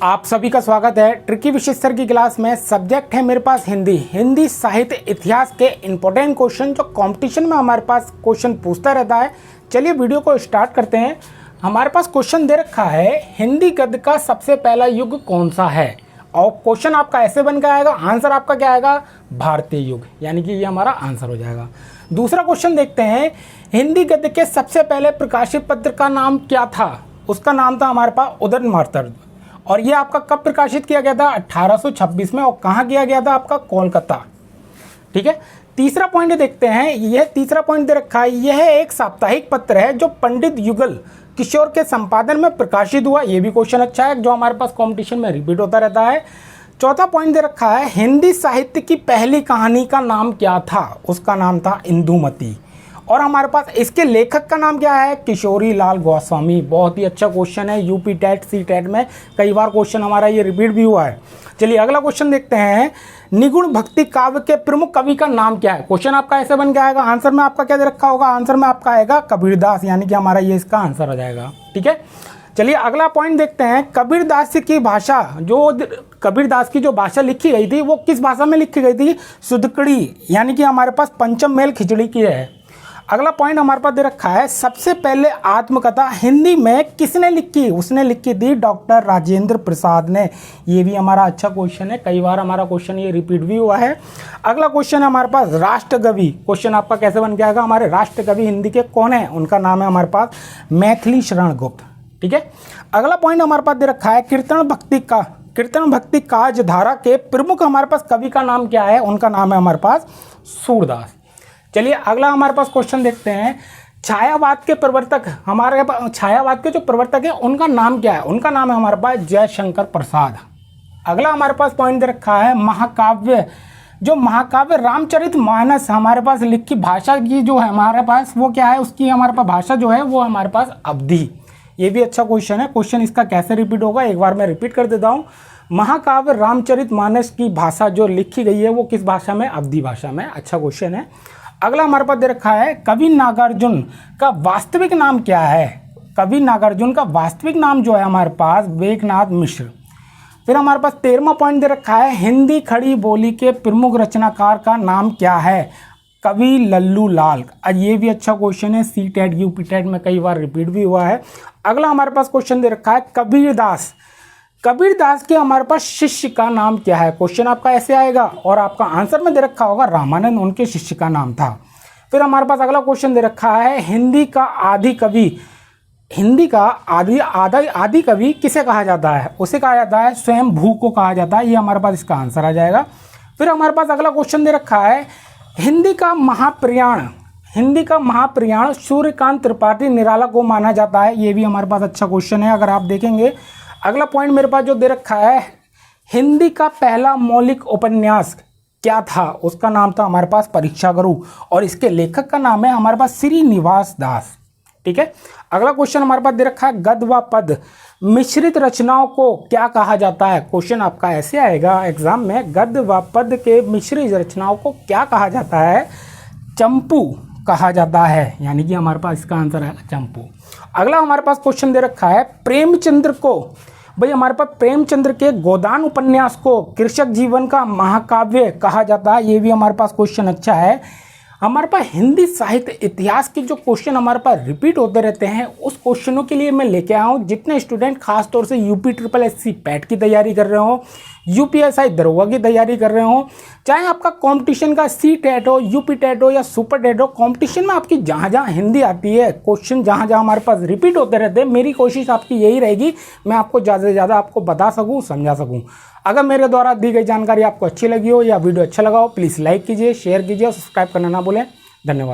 आप सभी का स्वागत है ट्रिकी विशेष सर की क्लास में। सब्जेक्ट है मेरे पास हिंदी साहित्य इतिहास के इंपॉर्टेंट क्वेश्चन जो कंपटीशन में हमारे पास क्वेश्चन पूछता रहता है। चलिए वीडियो को स्टार्ट करते हैं। हमारे पास क्वेश्चन दे रखा है हिंदी गद्य का सबसे पहला युग कौन सा है, और क्वेश्चन आपका ऐसे बन के आएगा, आंसर आपका क्या आएगा, भारतीय युग, यानी कि ये हमारा आंसर हो जाएगा। दूसरा क्वेश्चन देखते हैं, हिंदी गद्य के सबसे पहले प्रकाशित पत्र का नाम क्या था। उसका नाम था हमारे पास उदयन मार्तंड, और ये आपका कब प्रकाशित किया गया था, 1826 में, और कहाँ किया गया था, आपका कोलकाता। ठीक है। तीसरा पॉइंट देखते हैं, यह तीसरा पॉइंट दे रखा है, यह एक साप्ताहिक पत्र है जो पंडित युगल किशोर के संपादन में प्रकाशित हुआ। ये भी क्वेश्चन अच्छा है जो हमारे पास कंपटीशन में रिपीट होता रहता है। चौथा पॉइंट दे रखा है, हिंदी साहित्य की पहली कहानी का नाम क्या था। उसका नाम था इंदुमती, और हमारे पास इसके लेखक का नाम क्या है, किशोरी लाल गोस्वामी। बहुत ही अच्छा क्वेश्चन है, यूपी टेट सी टेट में कई बार क्वेश्चन हमारा ये रिपीट भी हुआ है। चलिए अगला क्वेश्चन देखते हैं, निगुण भक्ति काव्य के प्रमुख कवि का नाम क्या है। क्वेश्चन आपका ऐसे बन के आएगा, आंसर में आपका क्या दे रखा होगा, आंसर में आपका आएगा कबीरदास, यानी कि हमारा ये इसका आंसर हो जाएगा। ठीक है। चलिए अगला पॉइंट देखते हैं, कबीरदास की भाषा, जो कबीरदास की जो भाषा लिखी गई थी वो किस भाषा में लिखी गई थी, सुदकड़ी, यानी कि हमारे पास पंचम मेल खिचड़ी की है। अगला पॉइंट हमारे पास दे रखा है, सबसे पहले आत्मकथा हिंदी में किसने लिखी। उसने लिखी थी डॉक्टर राजेंद्र प्रसाद ने। ये भी हमारा अच्छा क्वेश्चन है, कई बार हमारा क्वेश्चन ये रिपीट भी हुआ है। अगला क्वेश्चन है हमारे पास राष्ट्रकवि। क्वेश्चन आपका कैसे बन के आएगा, हमारे राष्ट्रकवि हिंदी के कौन है, उनका नाम है हमारे पास मैथिली शरण गुप्त। ठीक है। अगला पॉइंट हमारे पास दे रखा है, कीर्तन भक्ति काज धारा के प्रमुख हमारे पास कवि का नाम क्या है। उनका नाम है हमारे पास सूरदास। चलिए अगला हमारे पास क्वेश्चन देखते हैं, छायावाद के प्रवर्तक, हमारे पास छायावाद के जो प्रवर्तक है उनका नाम क्या है। उनका नाम है हमारे पास जयशंकर प्रसाद। अगला हमारे पास पॉइंट दे रखा है, महाकाव्य, जो महाकाव्य रामचरितमानस हमारे पास लिखी भाषा की जो है हमारे पास वो क्या है, उसकी हमारे पास भाषा जो है वो हमारे पास अवधी। ये भी अच्छा क्वेश्चन है। क्वेश्चन इसका कैसे रिपीट होगा, एक बार मैं रिपीट कर देता हूँ। महाकाव्य रामचरितमानस की भाषा जो लिखी गई है वो किस भाषा में, अवधी भाषा में। अच्छा क्वेश्चन है। अगला हमारे पास दे रखा है, कवि नागार्जुन का वास्तविक नाम क्या है। कवि नागार्जुन का वास्तविक नाम जो है हमारे पास मेघनाद मिश्र। फिर हमारे पास 13वां पॉइंट दे रखा है, हिंदी खड़ी बोली के प्रमुख रचनाकार का नाम क्या है, कवि लल्लू लाल। ये भी अच्छा क्वेश्चन है, सी टेट यूपी टेट में कई बार रिपीट भी हुआ है। अगला हमारे पास क्वेश्चन दे रखा है, कबीरदास के हमारे पास शिष्य का नाम क्या है। क्वेश्चन आपका ऐसे आएगा और आपका आंसर में दे रखा होगा रामानंद उनके शिष्य का नाम था। फिर हमारे पास अगला क्वेश्चन दे रखा है, हिंदी का आदि कवि किसे कहा जाता है। उसे कहा जाता है स्वयं भू को कहा जाता है। ये हमारे पास इसका आंसर आ जाएगा। फिर हमारे पास अगला क्वेश्चन दे रखा है, हिंदी का महाप्रयाण सूर्यकांत त्रिपाठी निराला को माना जाता है। ये भी हमारे पास अच्छा क्वेश्चन है, अगर आप देखेंगे। अगला पॉइंट मेरे पास जो दे रखा है, हिंदी का पहला मौलिक उपन्यास क्या था। उसका नाम था हमारे पास परीक्षा गुरु, और इसके लेखक का नाम है हमारे पास श्रीनिवास दास। ठीक है। अगला क्वेश्चन हमारे पास दे रखा है, गद्य व पद मिश्रित रचनाओं को क्या कहा जाता है। क्वेश्चन आपका ऐसे आएगा एग्जाम में, गद्य व पद के मिश्रित रचनाओं को क्या कहा जाता है, चंपू कहा जाता है, यानी कि हमारे पास इसका आंसर है चंपू। अगला हमारे पास क्वेश्चन दे रखा है, प्रेमचंद्र को, भाई हमारे पास प्रेमचंद्र के गोदान उपन्यास को कृषक जीवन का महाकाव्य कहा जाता है। ये भी हमारे पास क्वेश्चन अच्छा है। हमारे पास हिंदी साहित्य इतिहास के जो क्वेश्चन हमारे पास रिपीट होते रहते हैं, उस क्वेश्चनों के लिए मैं लेके आया हूँ। जितने स्टूडेंट खास तौर से यूपी SSC पैट की तैयारी कर रहे हो, UPSI दरोगा की तैयारी कर रहे हो, चाहे आपका कंपटीशन का सी टेट हो, यूपी टेट हो या सुपर टेट हो, कंपटीशन में आपकी जहाँ जहाँ हिंदी आती है, क्वेश्चन जहाँ जहाँ हमारे पास रिपीट होते रहते हैं, मेरी कोशिश आपकी यही रहेगी मैं आपको ज़्यादा से ज़्यादा आपको बता सकूँ, समझा सकूँ। अगर मेरे द्वारा दी गई जानकारी आपको अच्छी लगी हो या वीडियो अच्छा लगा हो, प्लीज़ लाइक कीजिए, शेयर कीजिए और सब्सक्राइब करना ना भूलें। धन्यवाद।